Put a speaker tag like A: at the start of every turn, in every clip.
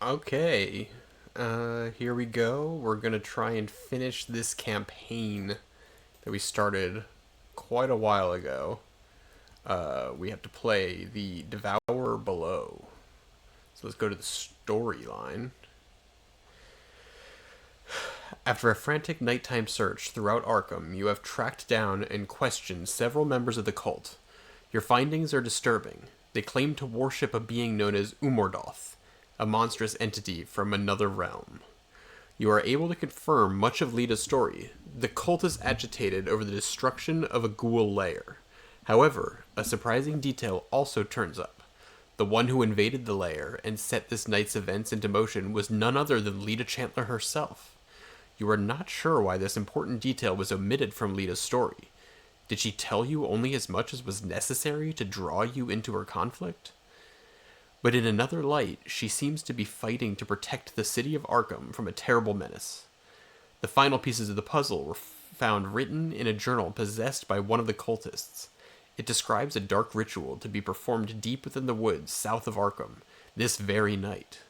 A: Okay, here we go. We're gonna try and finish this campaign that we started quite a while ago. We have to play the Devourer below. So let's go to the storyline. After a frantic nighttime search throughout Arkham, you have tracked down and questioned several members of the cult. Your findings are disturbing. They claim to worship a being known as Umordoth, a monstrous entity from another realm. You are able to confirm much of Lita's story. The cult is agitated over the destruction of a ghoul lair. However, a surprising detail also turns up. The one who invaded the lair and set this night's events into motion was none other than Lita Chandler herself. You are not sure why this important detail was omitted from Lita's story. Did she tell you only as much as was necessary to draw you into her conflict? But in another light, she seems to be fighting to protect the city of Arkham from a terrible menace. The final pieces of the puzzle were found written in a journal possessed by one of the cultists. It describes a dark ritual to be performed deep within the woods south of Arkham, this very night.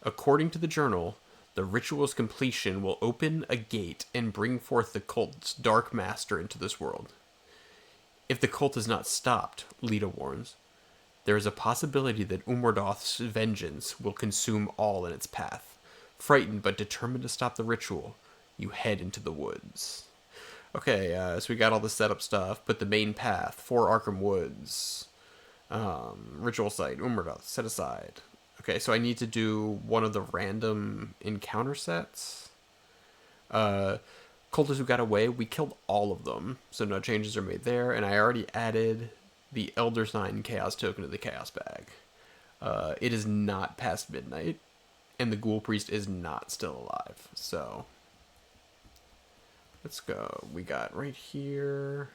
A: According to the journal, the ritual's completion will open a gate and bring forth the cult's dark master into this world. If the cult is not stopped, Lita warns, there is a possibility that Umordoth's vengeance will consume all in its path. Frightened but determined to stop the ritual, you head into the woods. Okay, so we got all the setup stuff, but the main path for Arkham Woods. Ritual site, Umordoth, set aside. Okay, so I need to do one of the random encounter sets. Cultists who got away, we killed all of them, so no changes are made there, and I already added the Elder Sign Chaos token to the Chaos bag. It is not past midnight, and the Ghoul Priest is not still alive, so let's go. We got right here.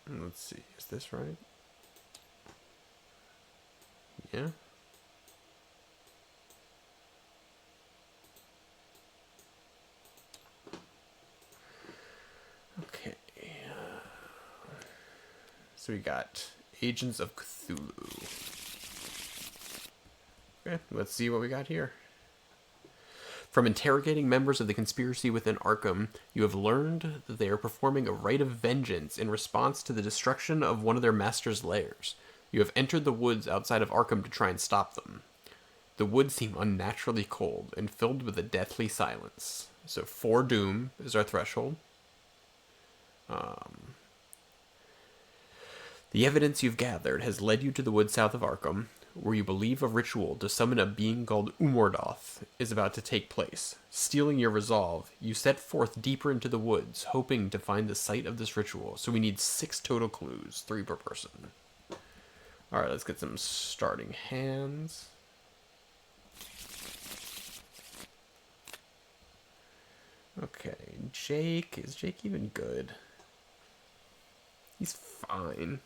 A: Let's see, is this right? Yeah. Okay. So we got Agents of Cthulhu. Okay, let's see what we got here. From interrogating members of the conspiracy within Arkham, you have learned that they are performing a rite of vengeance in response to the destruction of one of their master's lairs. You have entered the woods outside of Arkham to try and stop them. The woods seem unnaturally cold and filled with a deathly silence. So 4 doom is our threshold. The evidence you've gathered has led you to the woods south of Arkham, where you believe a ritual to summon a being called Umordoth is about to take place. Stealing your resolve, you set forth deeper into the woods, hoping to find the site of this ritual. So we need 6 total clues, 3 per person. Alright, let's get some starting hands. Okay, Jake. Is Jake even good? He's fine.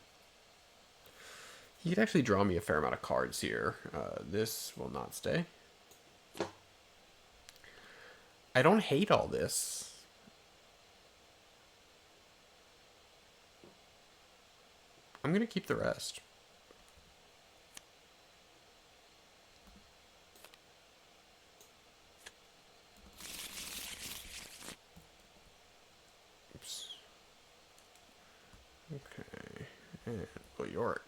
A: He could actually draw me a fair amount of cards here. This will not stay. I don't hate all this. I'm going to keep the rest. Oops. Okay. And New York.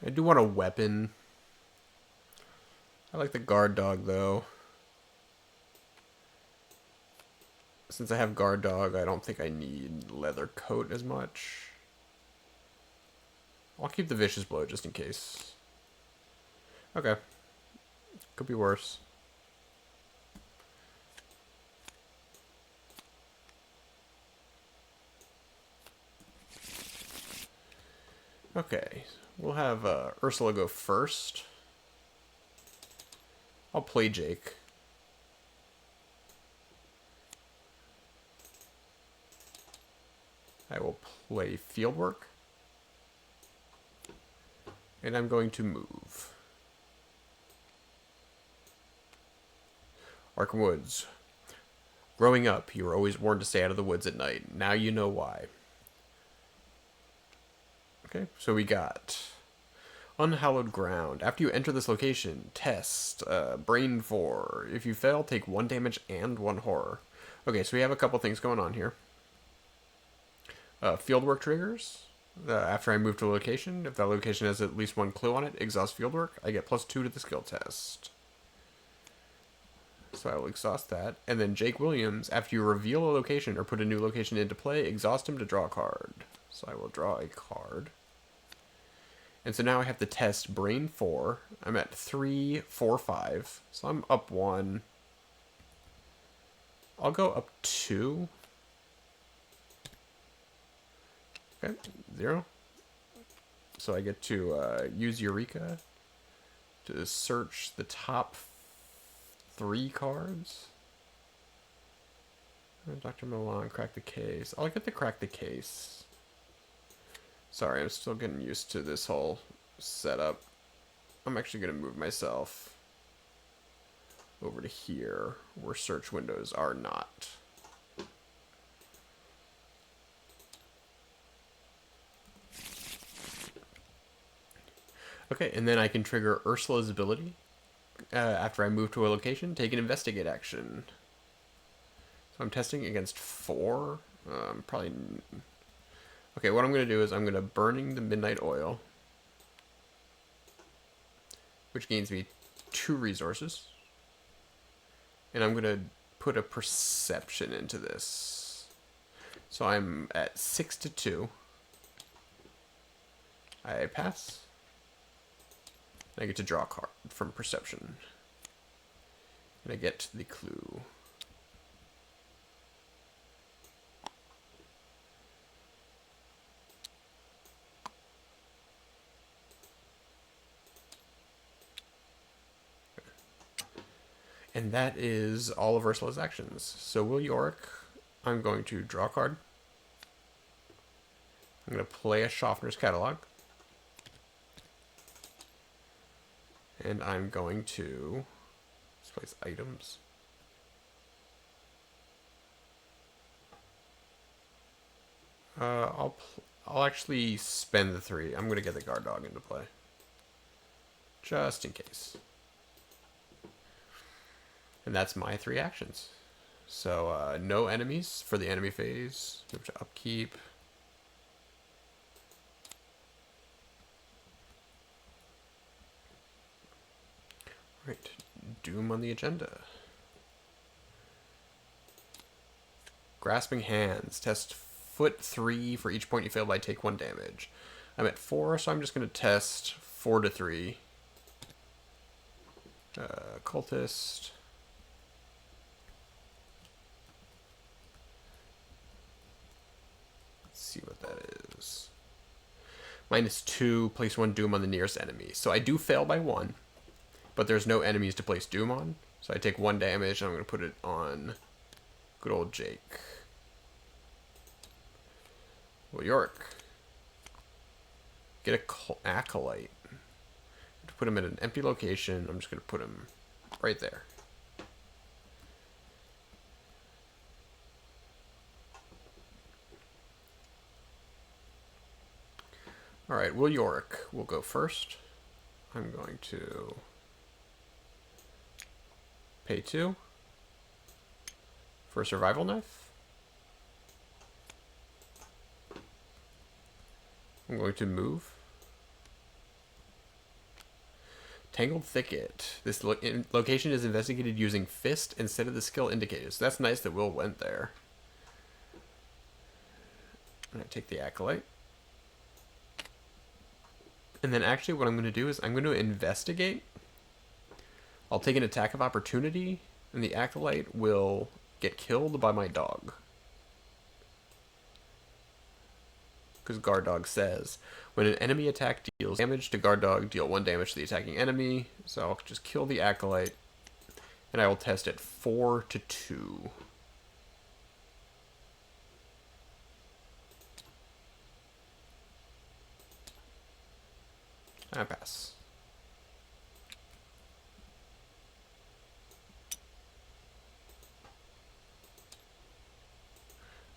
A: I do want a weapon. I like the guard dog, though. Since I have guard dog, I don't think I need leather coat as much. I'll keep the vicious blow just in case. Okay. Could be worse. Okay, we'll have Ursula go first. I'll play Jake. I will play Fieldwork. And I'm going to move. Arkham Woods. Growing up, you were always warned to stay out of the woods at night. Now you know why. Okay, so we got Unhallowed Ground. After you enter this location, test Brain 4. If you fail, take 1 damage and 1 horror. Okay, so we have a couple things going on here. Fieldwork triggers. After I move to a location, if that location has at least 1 clue on it, exhaust fieldwork, I get +2 to the skill test. So I will exhaust that. And then Jake Williams, after you reveal a location or put a new location into play, exhaust him to draw a card. So I will draw a card. And so now I have to test Brain 4. I'm at 3, 4, 5. So I'm up 1. I'll go up 2. Okay, 0. So I get to use Eureka to search the top 3 cards. Dr. Milan, crack the case. I'll get to crack the case. Sorry, I'm still getting used to this whole setup. I'm actually going to move myself over to here, where search windows are not. Okay, and then I can trigger Ursula's ability. After I move to a location, take an investigate action. So I'm testing against 4. Probably... Okay, what I'm going to do is I'm going to burning the Midnight Oil, which gains me 2 resources. And I'm going to put a perception into this. So I'm at 6 to 2. I pass. I get to draw a card from perception. And I get the clue. And that is all of Ursula's actions. So Will Yorick, I'm going to draw a card. I'm going to play a Schaffner's Catalog. And I'm going to place items. I'll actually spend the 3. I'm going to get the guard dog into play, just in case. And that's my 3 actions. So no enemies for the enemy phase. Move to upkeep. Right, Doom on the agenda. Grasping Hands. Test foot 3 for each point you fail by take 1 damage. I'm at 4, so I'm just going to test 4 to 3. Cultist. Let's see what that is. -2, place 1 Doom on the nearest enemy. So I do fail by 1, but there's no enemies to place Doom on. So I take 1 damage, and I'm going to put it on good old Jake. Well, Yorick. Get a Acolyte. To put him in an empty location, I'm just going to put him right there. Alright, Will Yorick will go first. I'm going to pay 2 for a survival knife. I'm going to move. Tangled Thicket. This location is investigated using Fist instead of the skill indicated. So that's nice that Will went there. And I take the Acolyte. And then actually what I'm going to do is I'm going to investigate. I'll take an attack of opportunity, and the Acolyte will get killed by my dog. Because Guard Dog says, when an enemy attack deals damage to Guard Dog, deal 1 damage to the attacking enemy. So I'll just kill the Acolyte, and I will test at 4 to 2. I pass.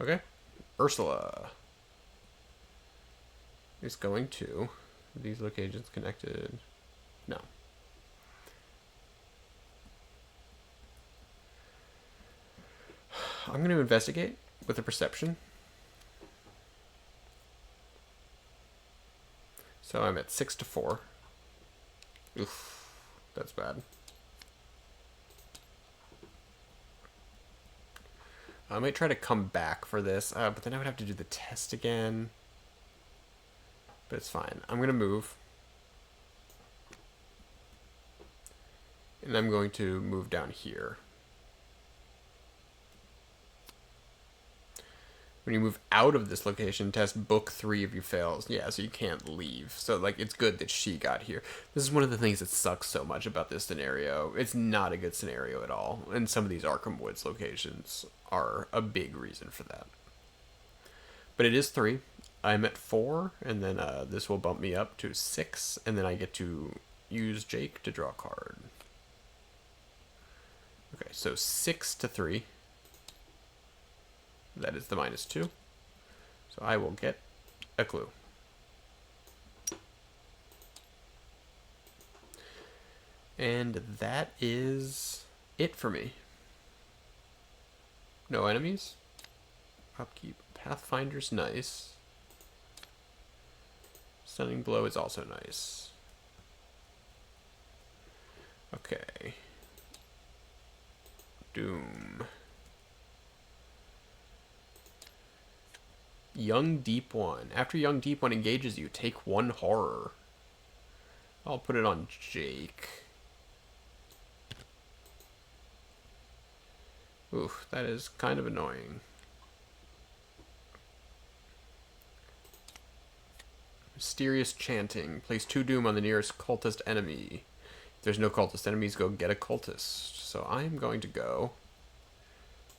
A: Okay. Ursula is going to... Are these locations connected? No. I'm going to investigate with a perception. So I'm at 6 to 4. Oof. That's bad. I might try to come back for this, but then I would have to do the test again. But it's fine. I'm going to move. And I'm going to move down here. When you move out of this location, test book 3 of you fails. Yeah, so you can't leave. So, like, it's good that she got here. This is one of the things that sucks so much about this scenario. It's not a good scenario at all. And some of these Arkham Woods locations are a big reason for that. But it is 3. I'm at 4, and then this will bump me up to 6, and then I get to use Jake to draw a card. Okay, so 6 to 3. That is the -2. So I will get a clue. And that is it for me. No enemies. Upkeep. Pathfinder's nice. Stunning Blow is also nice. Okay. Doom. Young Deep One. After Young Deep One engages you, take 1 horror. I'll put it on Jake. Oof, that is kind of annoying. Mysterious Chanting. Place 2 Doom on the nearest cultist enemy. If there's no cultist enemies, go get a cultist. So I'm going to go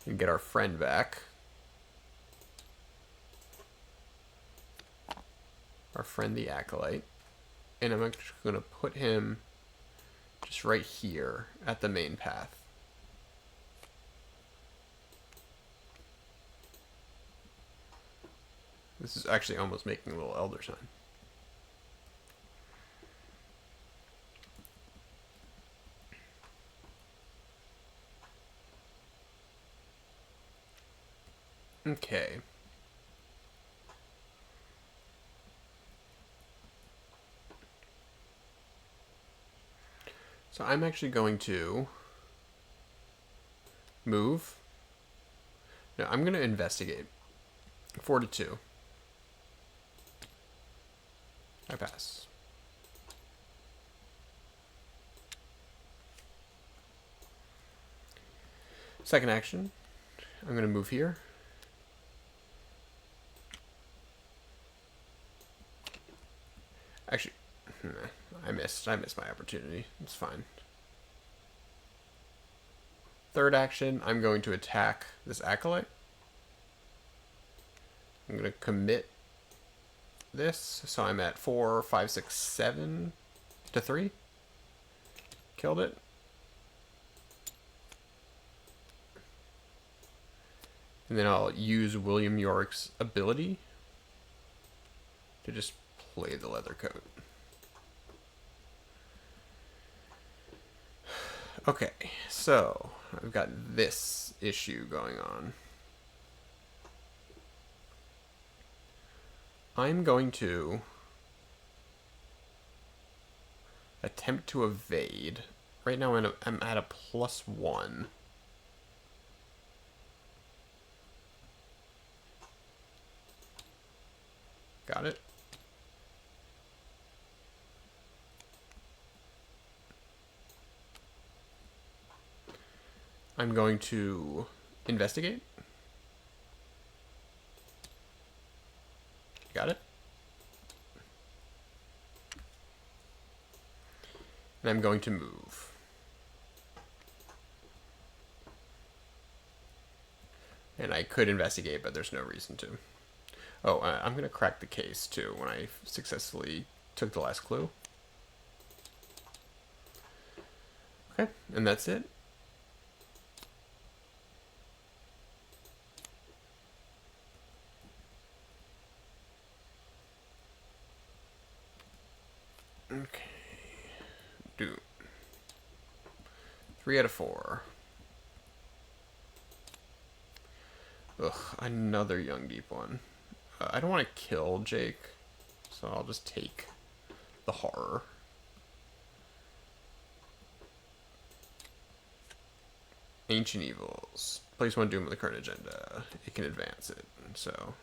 A: and get our friend back. Our friend the Acolyte. And I'm actually going to put him just right here at the main path. This is actually almost making a little elder sign. Okay. So I'm actually going to move. No, I'm going to investigate. 4 to 2. I pass. Second action. I'm going to move here. Actually, I missed my opportunity. It's fine. Third action, I'm going to attack this Acolyte. I'm going to commit this, so I'm at 4, 5, 6, 7 to 3. Killed it. And then I'll use William York's ability to just play the leather coat. Okay, so I've got this issue going on. I'm going to attempt to evade. Right now I'm at a +1. Got it. I'm going to investigate. Got it. And I'm going to move. And I could investigate, but there's no reason to. Oh, I'm going to crack the case, too, when I successfully took the last clue. Okay, and that's it. 3 out of 4. Ugh, another young deep one. I don't want to kill Jake, so I'll just take the horror. Ancient Evils. Place one doom with the current agenda. It can advance it, so...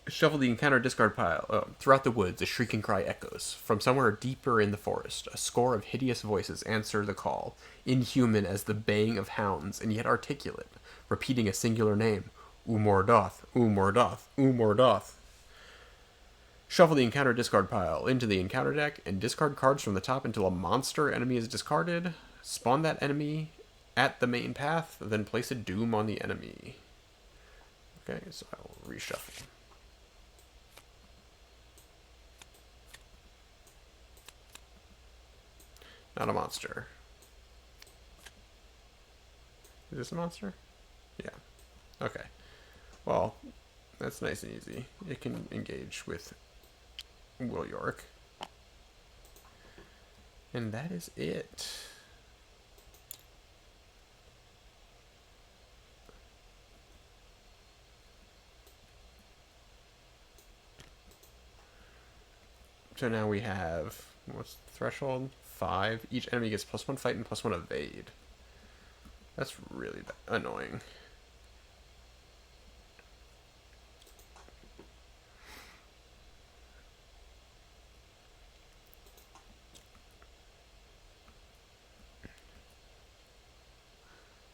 A: Shuffle the encounter discard pile. Oh, throughout the woods, a shrieking cry echoes. From somewhere deeper in the forest, a score of hideous voices answer the call, inhuman as the baying of hounds, and yet articulate, repeating a singular name. Umordoth, Umordoth, Umordoth. Shuffle the encounter discard pile into the encounter deck and discard cards from the top until a monster enemy is discarded. Spawn that enemy at the main path, then place a doom on the enemy. Okay, so I will reshuffle. Not a monster. Is this a monster? Yeah. Okay. Well, that's nice and easy. It can engage with Will York. And that is it. So now we have, what's the threshold? 5. Each enemy gets +1 fight and +1 evade. That's really annoying.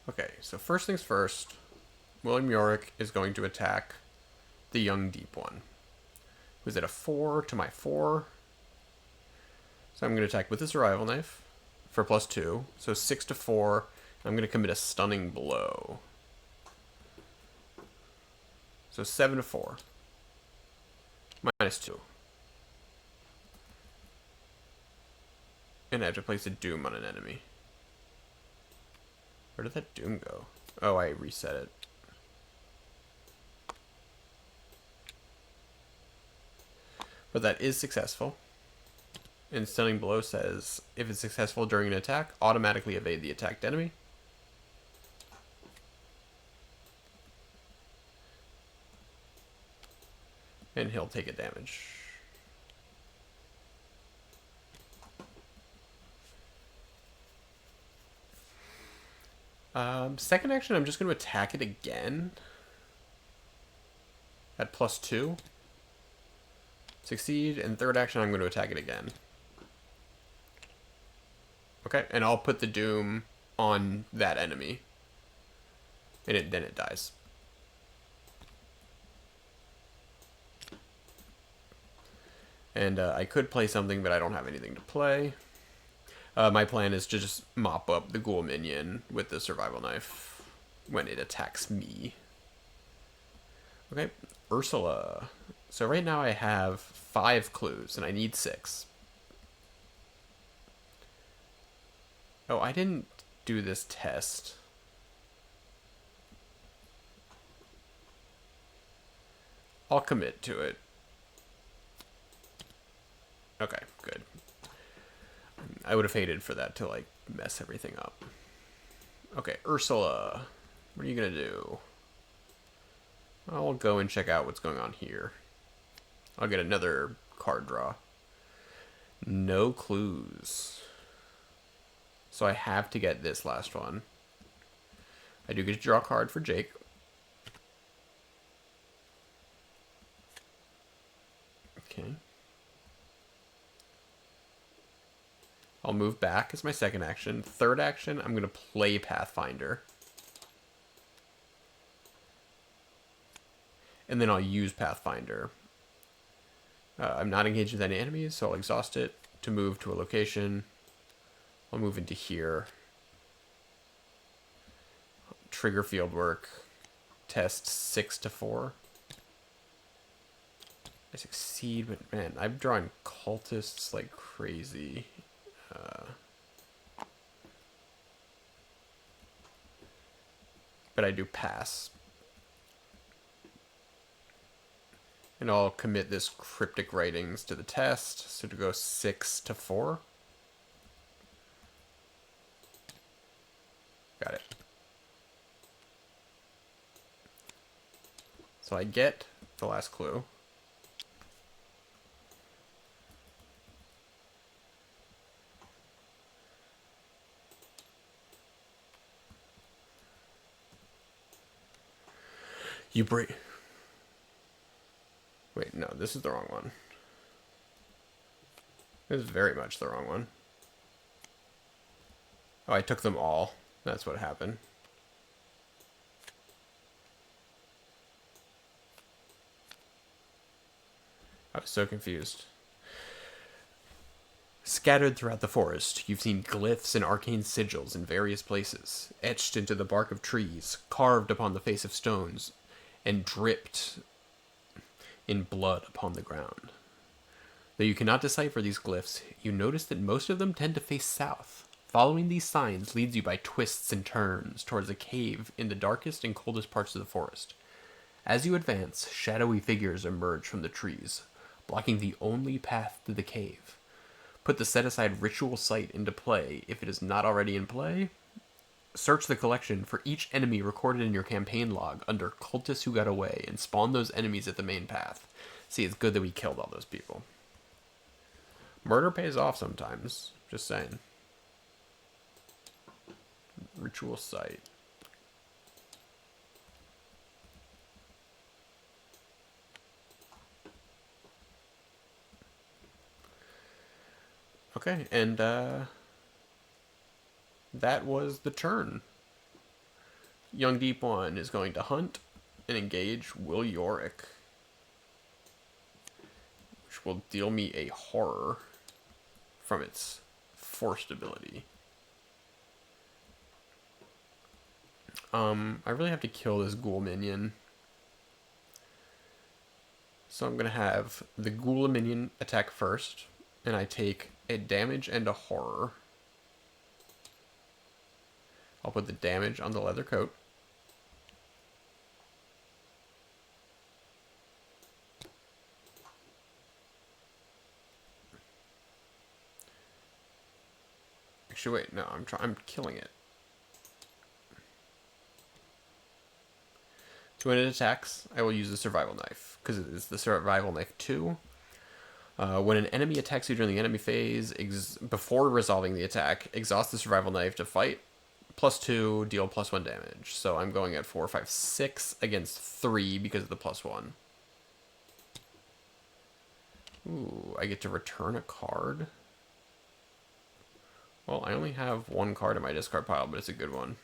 A: Okay, so first things first, William Yorick is going to attack the young deep one. Was it a 4 to my 4? So I'm going to attack with the survival knife for +2. So 6 to 4. I'm going to commit a stunning blow. So 7 to 4. -2. And I have to place a doom on an enemy. Where did that doom go? Oh, I reset it. But that is successful. And Stunning Blow says, if it's successful during an attack, automatically evade the attacked enemy. And he'll take a damage. Second action, I'm just going to attack it again. At +2. Succeed, and third action, I'm going to attack it again. Okay, and I'll put the doom on that enemy. And then it dies. And I could play something, but I don't have anything to play. My plan is to just mop up the ghoul minion with the survival knife when it attacks me. Okay, Ursula. So right now I have 5 clues, and I need 6. Oh, I didn't do this test. I'll commit to it. Okay, good. I would have hated for that to, like, mess everything up. Okay, Ursula. What are you gonna do? I'll go and check out what's going on here. I'll get another card draw. No clues. So I have to get this last one. I do get to draw a card for Jake. Okay. I'll move back as my second action. Third action, I'm going to play Pathfinder. And then I'll use Pathfinder. I'm not engaged with any enemies, so I'll exhaust it to move to a location. I'll move into here. Trigger field work. Test 6 to 4. I succeed, but man, I'm drawing cultists like crazy. But I do pass. And I'll commit this cryptic writings to the test. So to go 6 to 4. Got it. So I get the last clue. You break. Wait, no, this is the wrong one. This is very much the wrong one. Oh, I took them all. That's what happened. I was so confused. Scattered throughout the forest, you've seen glyphs and arcane sigils in various places, etched into the bark of trees, carved upon the face of stones, and dripped in blood upon the ground. Though you cannot decipher these glyphs, you notice that most of them tend to face south. Following these signs leads you by twists and turns towards a cave in the darkest and coldest parts of the forest. As you advance, shadowy figures emerge from the trees, blocking the only path to the cave. Put the set-aside ritual site into play if it is not already in play. Search the collection for each enemy recorded in your campaign log under cultists who got away and spawn those enemies at the main path. See, it's good that we killed all those people. Murder pays off sometimes. Just saying. Ritual site. Okay, and that was the turn. Young Deep One is going to hunt and engage Will Yorick, which will deal me a horror from its forced ability. I really have to kill this ghoul minion. So I'm going to have the ghoul minion attack first, and I take a damage and a horror. I'll put the damage on the leather coat. Actually, wait, no, I'm killing it. So when it attacks, I will use the survival knife, because it is the survival knife 2. When an enemy attacks you during the enemy phase, before resolving the attack, exhaust the survival knife to fight. +2, deal +1 damage. So I'm going at 4, 5, 6 against 3 because of the +1. Ooh, I get to return a card. Well, I only have one card in my discard pile, but it's a good one.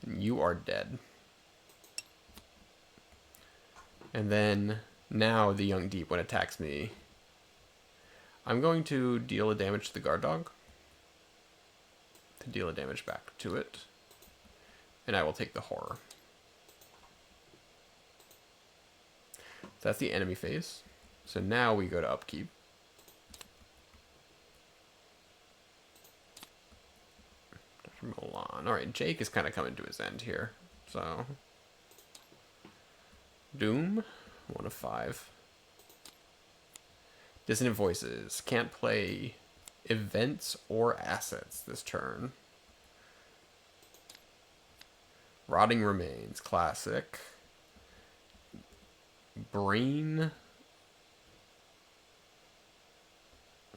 A: You are dead. And then, now the Young Deep One attacks me. I'm going to deal a damage to the guard dog. To deal a damage back to it. And I will take the horror. So that's the enemy phase. So now we go to upkeep. Milan. Alright, Jake is kind of coming to his end here. So, Doom, 1 of 5. Dissonant Voices. Can't play events or assets this turn. Rotting Remains. Classic. Brain.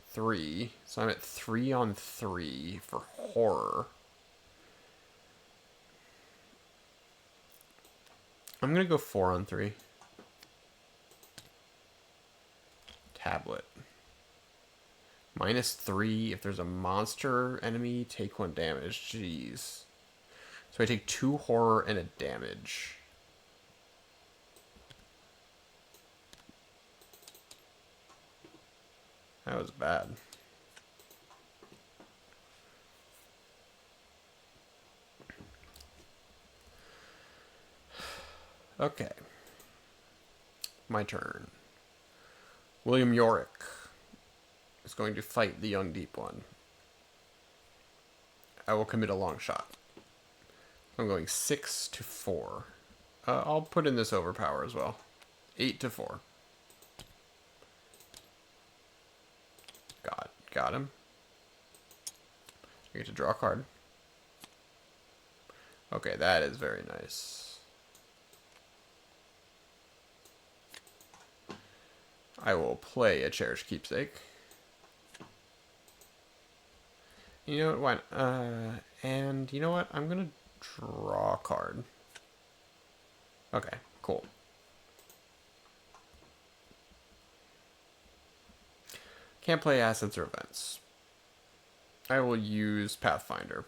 A: 3. So I'm at 3 on 3 for horror. I'm going to go 4 on 3. Tablet. -3. If there's a monster enemy, take 1 damage. Jeez. So I take 2 horror and a damage. That was bad. Okay. My turn. William Yorick is going to fight the Young Deep One. I will commit a long shot. I'm going 6 to 4. I'll put in this overpower as well. 8 to 4. Got him. I get to draw a card. Okay, that is very nice. I will play a Cherished Keepsake. You know what? And you know what? I'm gonna draw a card. Okay, cool. Can't play assets or events. I will use Pathfinder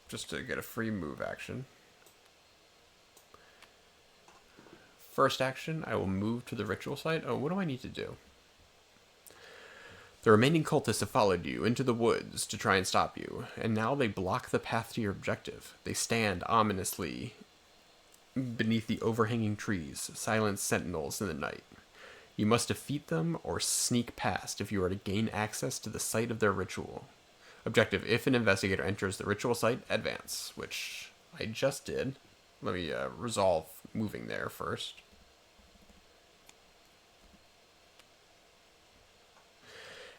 A: just to get a free move action. First action, I will move to the ritual site. Oh, what do I need to do? The remaining cultists have followed you into the woods to try and stop you, and now they block the path to your objective. They stand ominously beneath the overhanging trees, silent sentinels in the night. You must defeat them or sneak past if you are to gain access to the site of their ritual. Objective, if an investigator enters the ritual site, advance, which I just did. Let me resolve moving there first.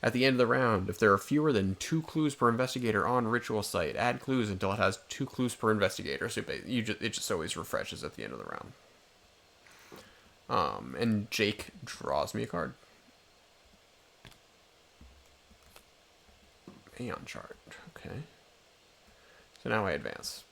A: At the end of the round, if there are fewer than 2 clues per investigator on ritual site, add clues until it has 2 clues per investigator. So it just always refreshes at the end of the round. And Jake draws me a card. Aeon chart. Okay. So now I advance.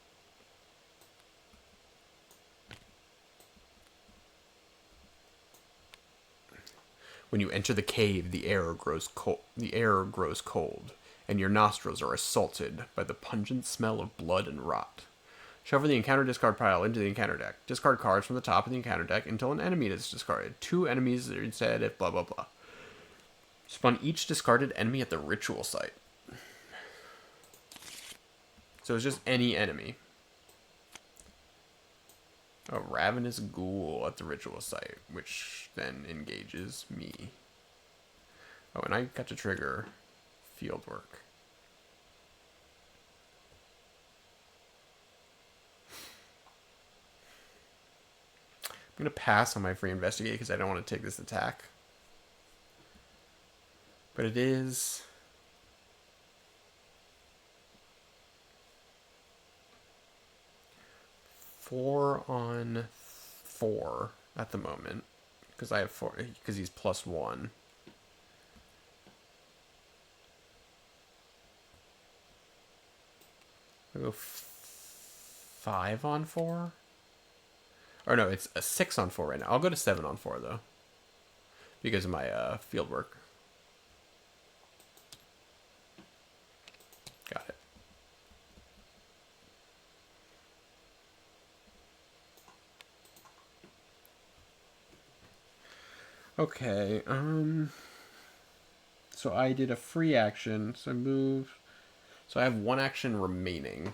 A: When you enter the cave, the air grows cold, and your nostrils are assaulted by the pungent smell of blood and rot. Shuffle the encounter discard pile into the encounter deck. Discard cards from the top of the encounter deck until an enemy is discarded. 2 enemies are instead if blah blah blah. Spawn each discarded enemy at the ritual site. So it's just any enemy. A ravenous ghoul at the ritual site, which then engages me. Oh, and I got to trigger field work. I'm going to pass on my free investigate because I don't want to take this attack. But it is... Four on 4 at the moment because I have 4 because he's +1. I'll go 5 on 4. Or no, it's a 6 on 4 right now. I'll go to 7 on 4 though because of my field work. Got it. Okay, so I did a free action, so I move, so I have 1 action remaining.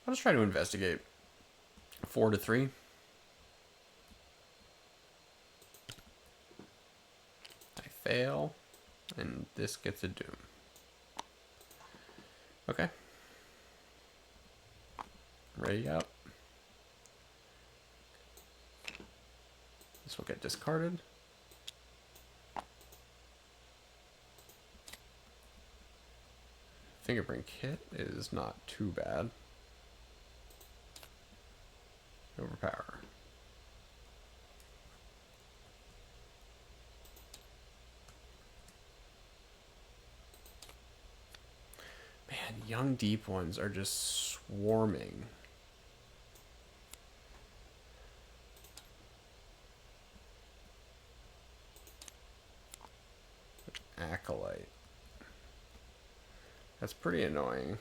A: I'll just try to investigate. 4 to 3. I fail, and this gets a doom. Okay. Ready up. This will get discarded. Fingerprint kit is not too bad. Overpower. Man, young deep ones are just swarming. Acolyte. That's pretty annoying.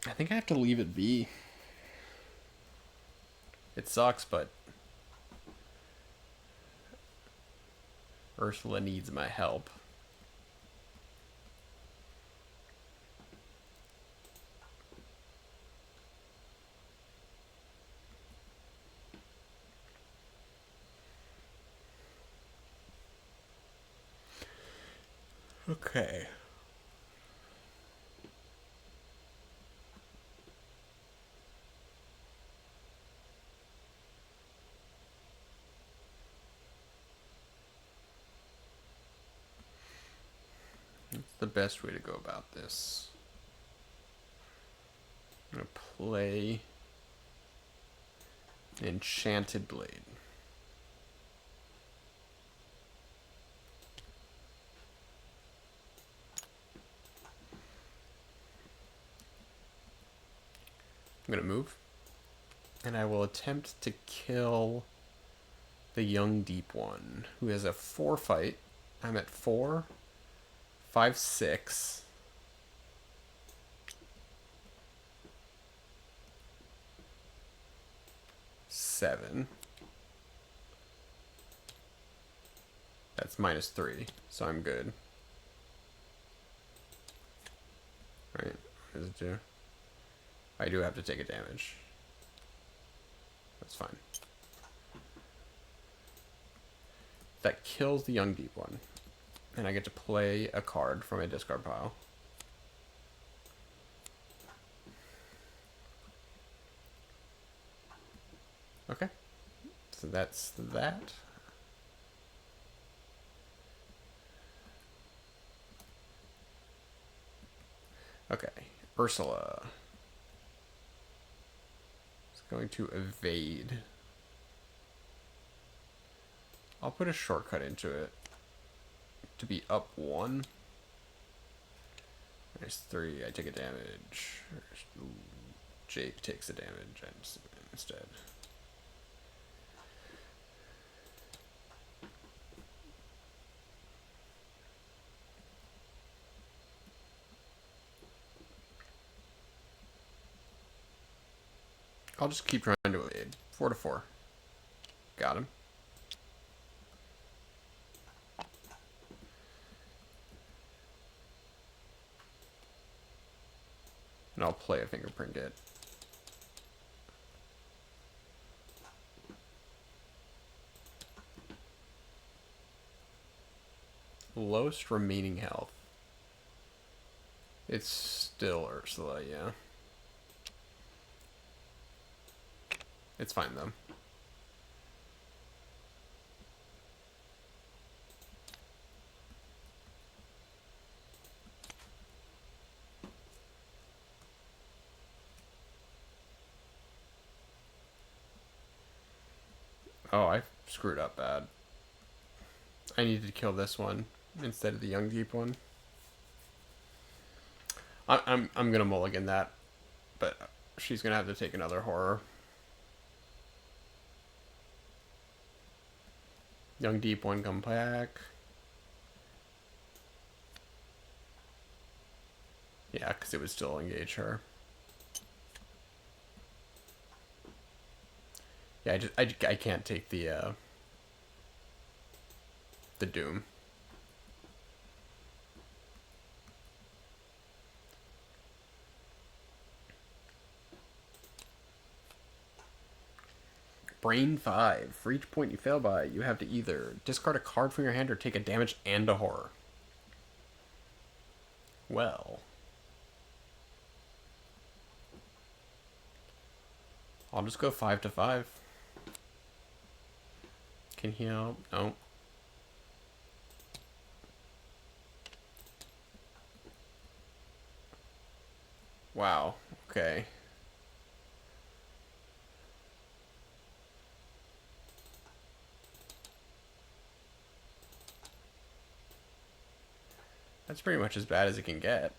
A: I think I have to leave it be. It sucks, but Ursula needs my help. Okay. What's the best way to go about this? I'm going to play Enchanted Blade. I'm going to move. And I will attempt to kill the young deep one, who has a 4 fight. I'm at 4, 5, 6. Seven. That's -3, so I'm good. Right, what does it do? I do have to take a damage. That's fine. That kills the young deep one. And I get to play a card from a discard pile. Okay. So that's that. Okay. Ursula is going to evade. I'll put a shortcut into it to be up 1. -3. I take a damage. Ooh, Jake takes a damage instead. I'll just keep trying to evade. 4 to 4. Got him. And I'll play a fingerprint it. Lowest remaining health. It's still Ursula, yeah. It's fine though. Oh, I screwed up bad. I needed to kill this one instead of the young deep one. I'm gonna mulligan that, but she's gonna have to take another horror. Young deep one, come back. Yeah, because it would still engage her. Yeah, I can't take the doom. Brain 5. For each point you fail by, you have to either discard a card from your hand or take a damage and a horror. Well, I'll just go 5 to 5. Can he help? No. Wow. Okay. That's pretty much as bad as it can get.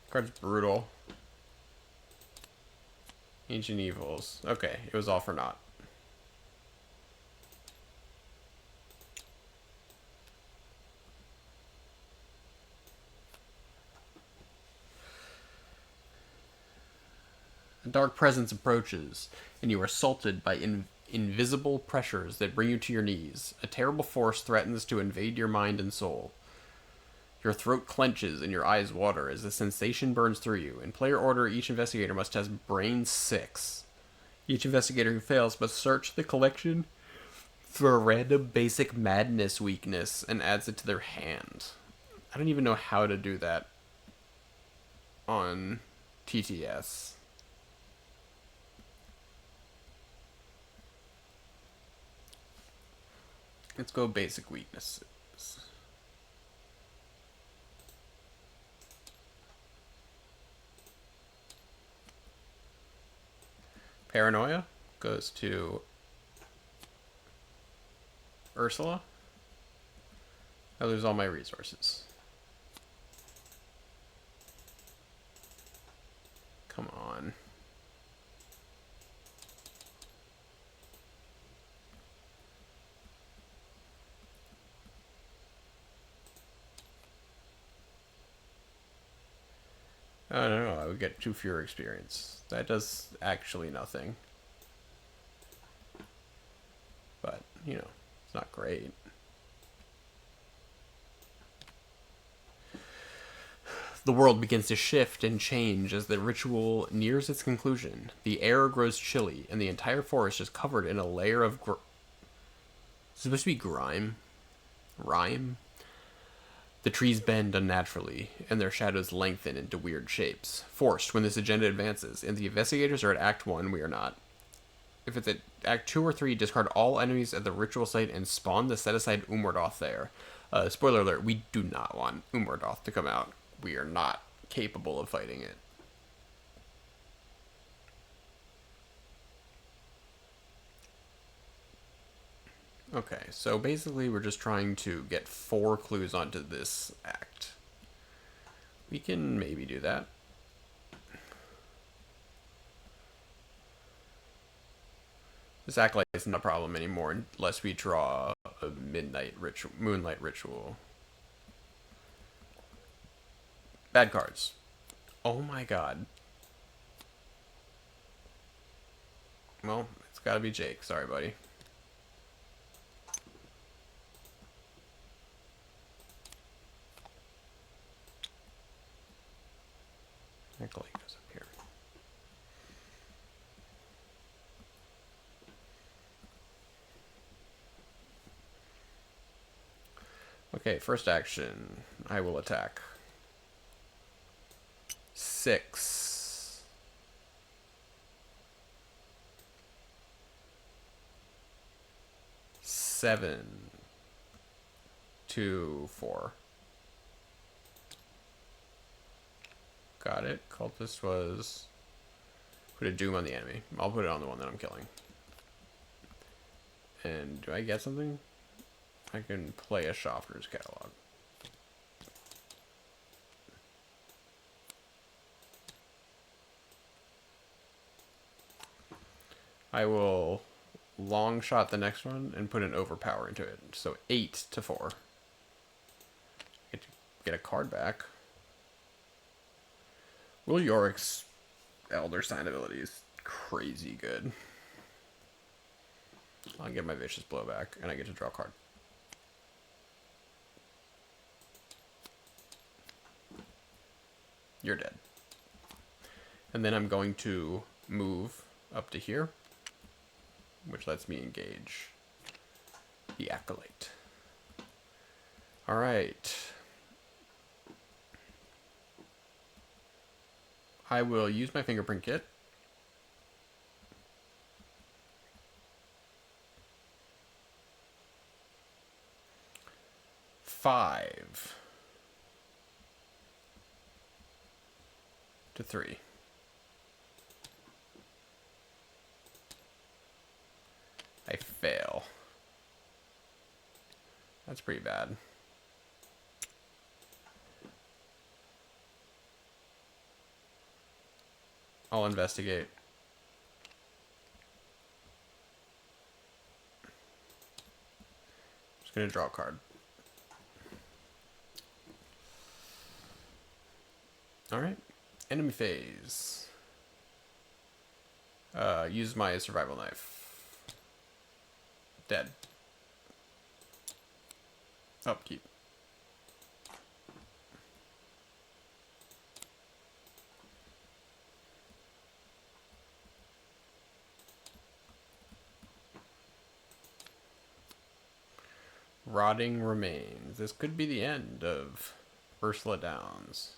A: Card's brutal. Ancient Evils. Okay, it was all for naught. A dark presence approaches, and you are assaulted by invisible pressures that bring you to your knees. A terrible force threatens to invade your mind and soul. Your throat clenches and your eyes water as the sensation burns through you. In player order, each investigator must test Brain 6. Each investigator who fails must search the collection For a random basic madness weakness and adds it to their hand. I don't even know how to do that on TTS. Let's go basic weaknesses. Paranoia goes to Ursula. I lose all my resources. Come on. I don't know, I would get 2 fewer experience. That does actually nothing. But, you know, it's not great. The world begins to shift and change as the ritual nears its conclusion. The air grows chilly, and the entire forest is covered in a layer of Is it supposed to be grime? Rime? The trees bend unnaturally, and their shadows lengthen into weird shapes. Forced when this agenda advances, and the investigators are at Act 1, we are not. If it's at Act 2 or 3, discard all enemies at the ritual site and spawn the set-aside Umordoth there. Spoiler alert, we do not want Umordoth to come out. We are not capable of fighting it. Okay, so basically we're just trying to get 4 clues onto this act. We can maybe do that. This acolyte is not a problem anymore unless we draw a moonlight ritual. Bad cards. Oh my god. Well, it's gotta be Jake. Sorry, buddy. Acolyte goes up here. Okay, first action. I will attack. 6. 7. 2, 4. Got it. Cultist was... Put a doom on the enemy. I'll put it on the one that I'm killing. And do I get something? I can play a Shofter's Catalog. I will long shot the next one and put an overpower into it. So 8 to 4. Get a card back. Will Yorick's Elder Sign ability is crazy good. I'll get my Vicious Blow back, and I get to draw a card. You're dead. And then I'm going to move up to here, which lets me engage the Acolyte. Alright. I will use my fingerprint kit. Five to 3. I fail. That's pretty bad. I'll investigate. Just gonna draw a card. Alright. Enemy phase. Use my survival knife. Dead. Upkeep. Rotting remains. This could be the end of Ursula Downs.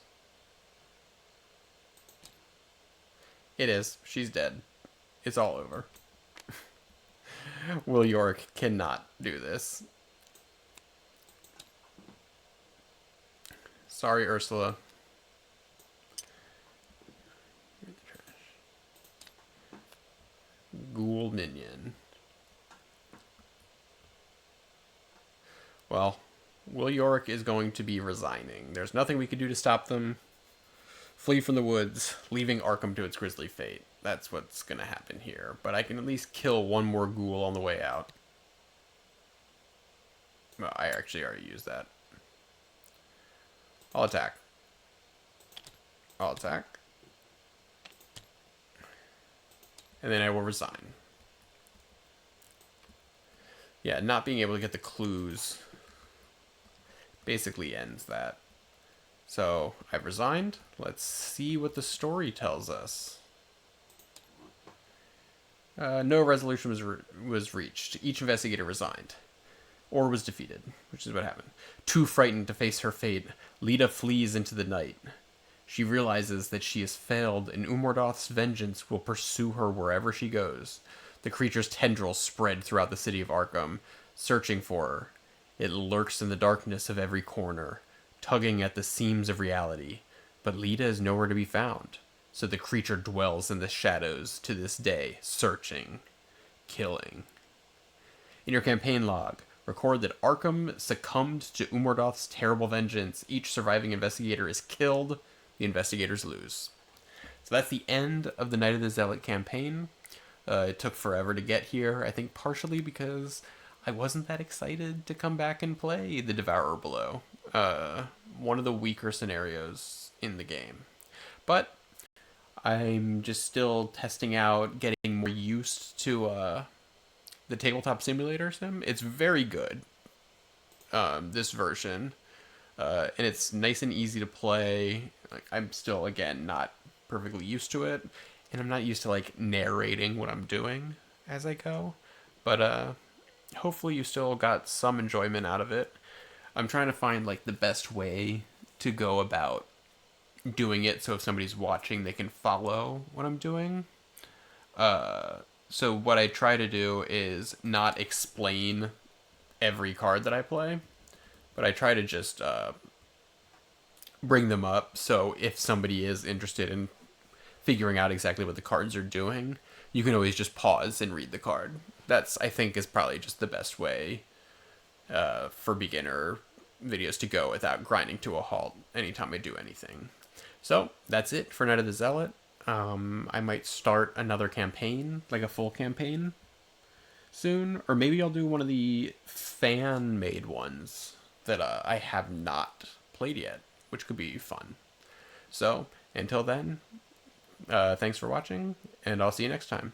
A: It is. She's dead. It's all over. Will York cannot do this. Sorry, Ursula. Ghoul minion. Well, Will York is going to be resigning. There's nothing we can do to stop them. Flee from the woods, leaving Arkham to its grisly fate. That's what's going to happen here. But I can at least kill one more ghoul on the way out. Well, I actually already used that. I'll attack. I'll attack. And then I will resign. Yeah, not being able to get the clues basically ends that. So, I've resigned. Let's see what the story tells us. No resolution was reached. Each investigator resigned. Or was defeated, which is what happened. Too frightened to face her fate, Lita flees into the night. She realizes that she has failed, and Umordoth's vengeance will pursue her wherever she goes. The creature's tendrils spread throughout the city of Arkham, searching for her. It lurks in the darkness of every corner, tugging at the seams of reality. But Lita is nowhere to be found, so the creature dwells in the shadows to this day, searching, killing. In your campaign log, record that Arkham succumbed to Umordoth's terrible vengeance. Each surviving investigator is killed. The investigators lose. So that's the end of the Night of the Zealot campaign. It took forever to get here, I think partially because I wasn't that excited to come back and play the Devourer below. One of the weaker scenarios in the game. But I'm just still testing out, getting more used to the tabletop simulator sim. It's very good, this version. And it's nice and easy to play. Like, I'm still, again, not perfectly used to it. And I'm not used to, like, narrating what I'm doing as I go. But hopefully you still got some enjoyment out of it. I'm trying to find, like, the best way to go about doing it so if somebody's watching, they can follow what I'm doing. So what I try to do is not explain every card that I play, but I try to just bring them up so if somebody is interested in figuring out exactly what the cards are doing, you can always just pause and read the card. That's, I think, is probably just the best way for beginner videos to go without grinding to a halt anytime I do anything. So that's it for Night of the Zealot. I might start another campaign, like a full campaign, soon. Or maybe I'll do one of the fan-made ones that I have not played yet, which could be fun. So, until then, thanks for watching, and I'll see you next time.